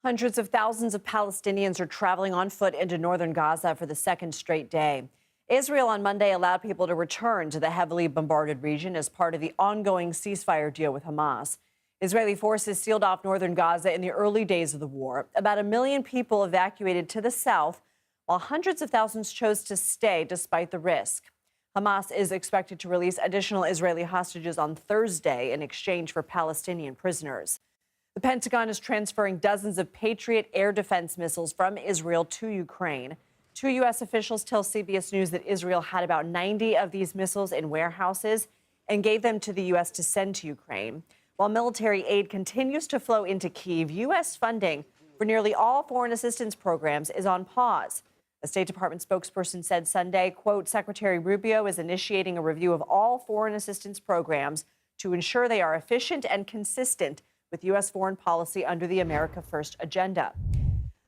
Hundreds of thousands of Palestinians are traveling on foot into northern Gaza for the second straight day. Israel on Monday allowed people to return to the heavily bombarded region as part of the ongoing ceasefire deal with Hamas. Israeli forces sealed off northern Gaza in the early days of the war. About 1 million people evacuated to the south, while hundreds of thousands chose to stay despite the risk. Hamas is expected to release additional Israeli hostages on Thursday in exchange for Palestinian prisoners. The Pentagon is transferring dozens of Patriot air defense missiles from Israel to Ukraine. Two U.S. officials tell CBS News that Israel had about 90 of these missiles in warehouses and gave them to the U.S. to send to Ukraine. While military aid continues to flow into Kyiv, U.S. funding for nearly all foreign assistance programs is on pause. A State Department spokesperson said Sunday, quote, Secretary Rubio is initiating a review of all foreign assistance programs to ensure they are efficient and consistent with U.S. foreign policy under the America First agenda.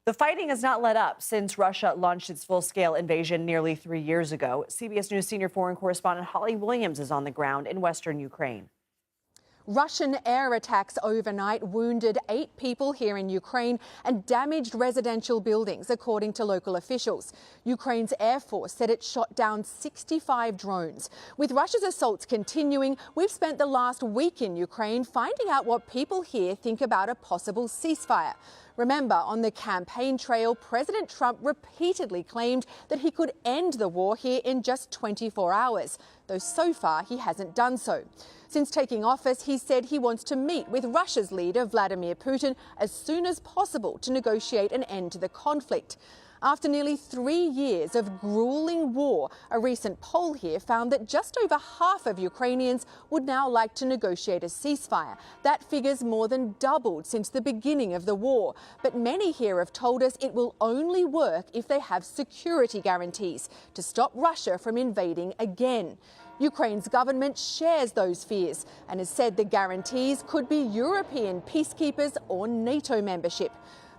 The fighting has not let up since Russia launched its full-scale invasion nearly 3 years ago. CBS News senior foreign correspondent Holly Williams is on the ground in western Ukraine. Russian air attacks overnight wounded 8 people here in Ukraine and damaged residential buildings, according to local officials. Ukraine's Air Force said it shot down 65 drones. With Russia's assaults continuing, we've spent the last week in Ukraine finding out what people here think about a possible ceasefire. Remember, on the campaign trail, President Trump repeatedly claimed that he could end the war here in just 24 hours, though so far he hasn't done so. Since taking office, he said he wants to meet with Russia's leader, Vladimir Putin, as soon as possible to negotiate an end to the conflict. After nearly 3 years of grueling war, a recent poll here found that just over half of Ukrainians would now like to negotiate a ceasefire. That figure's more than doubled since the beginning of the war. But many here have told us it will only work if they have security guarantees to stop Russia from invading again. Ukraine's government shares those fears and has said the guarantees could be European peacekeepers or NATO membership.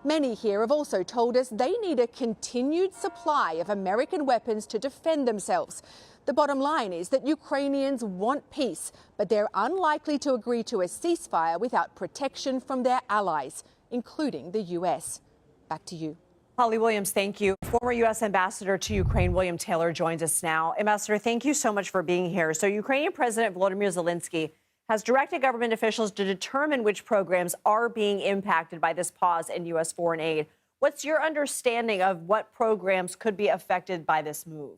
Many here have also told us they need a continued supply of American weapons to defend themselves. The bottom line is that Ukrainians want peace, but they're unlikely to agree to a ceasefire without protection from their allies, including the US. Back to you. Holly Williams, thank you. Former U.S. Ambassador to Ukraine, William Taylor, joins us now. Ambassador, thank you so much for being here. So Ukrainian President Volodymyr Zelensky has directed government officials to determine which programs are being impacted by this pause in U.S. foreign aid. What's your understanding of what programs could be affected by this move?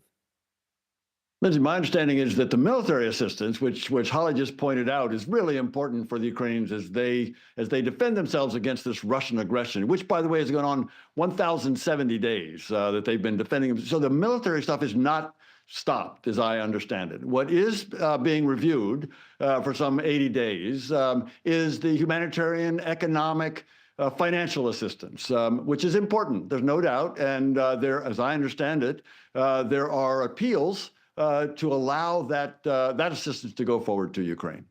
Lindsay, my understanding is that the military assistance, which Holly just pointed out, is really important for the Ukrainians as they defend themselves against this Russian aggression, which, by the way, has gone on 1,070 days that they've been defending them. So the military stuff is not stopped, as I understand it. What is being reviewed for some 80 days is the humanitarian, economic, financial assistance, which is important. There's no doubt. And there, as I understand it, there are appeals to allow that assistance to go forward to Ukraine.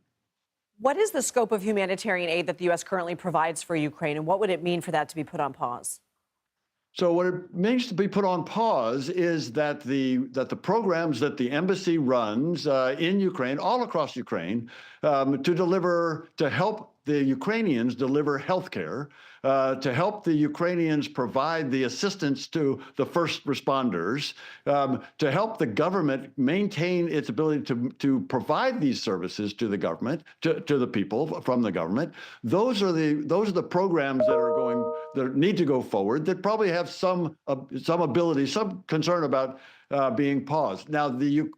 What is the scope of humanitarian aid that the U.S. currently provides for Ukraine, and what would it mean for that to be put on pause? So what it means to be put on pause is that the programs that the embassy runs in Ukraine, all across Ukraine, to help the Ukrainians deliver health care, to help the Ukrainians provide the assistance to the first responders, to help the government maintain its ability to provide these services to the government, to the people from the government. Those are the programs that need to go forward, that probably have some ability, some concern about being paused. Now, the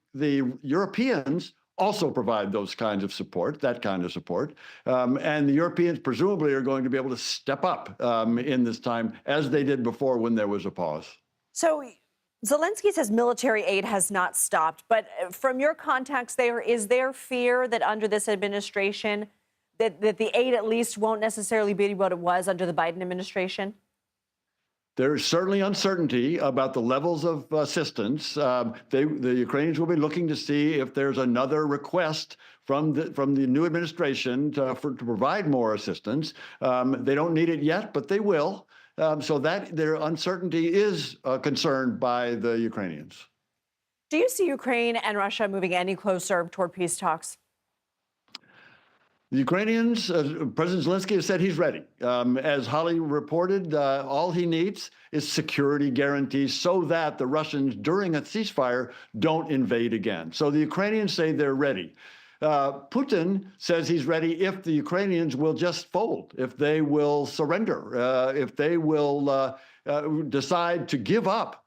Europeans also provide those kinds of support, that kind of support. And the Europeans presumably are going to be able to step up in this time, as they did before when there was a pause. So Zelensky says military aid has not stopped. But from your contacts there, is there fear that under this administration, that the aid at least won't necessarily be what it was under the Biden administration? There is certainly uncertainty about the levels of assistance. The Ukrainians will be looking to see if there's another request from the new administration to provide more assistance. They don't need it yet, but they will. So that their uncertainty is concerned by the Ukrainians. Do you see Ukraine and Russia moving any closer toward peace talks? The Ukrainians, President Zelensky has said he's ready. As Holly reported, all he needs is security guarantees so that the Russians, during a ceasefire, don't invade again. So the Ukrainians say they're ready. Putin says he's ready if the Ukrainians will just fold, if they will surrender, if they will decide to give up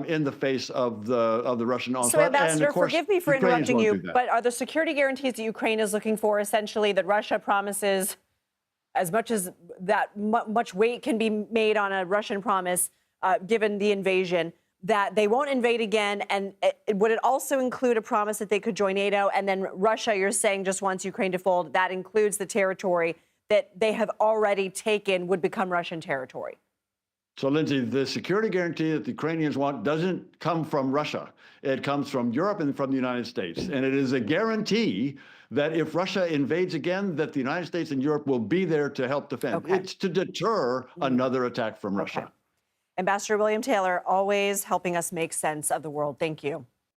in the face of the Russian onslaught. So, Ambassador, and of course, forgive me for Ukrainians interrupting won't you, do that. but are the security guarantees that Ukraine is looking for essentially that Russia promises, as much as that much weight can be made on a Russian promise, given the invasion, that they won't invade again? And would it also include a promise that they could join NATO? And then Russia, you're saying, just wants Ukraine to fold. That includes the territory that they have already taken would become Russian territory. So, Lindsay, the security guarantee that the Ukrainians want doesn't come from Russia. It comes from Europe and from the United States. And it is a guarantee that if Russia invades again, that the United States and Europe will be there to help defend. Okay. It's to deter another attack from Russia. Ambassador William Taylor, always helping us make sense of the world. Thank you.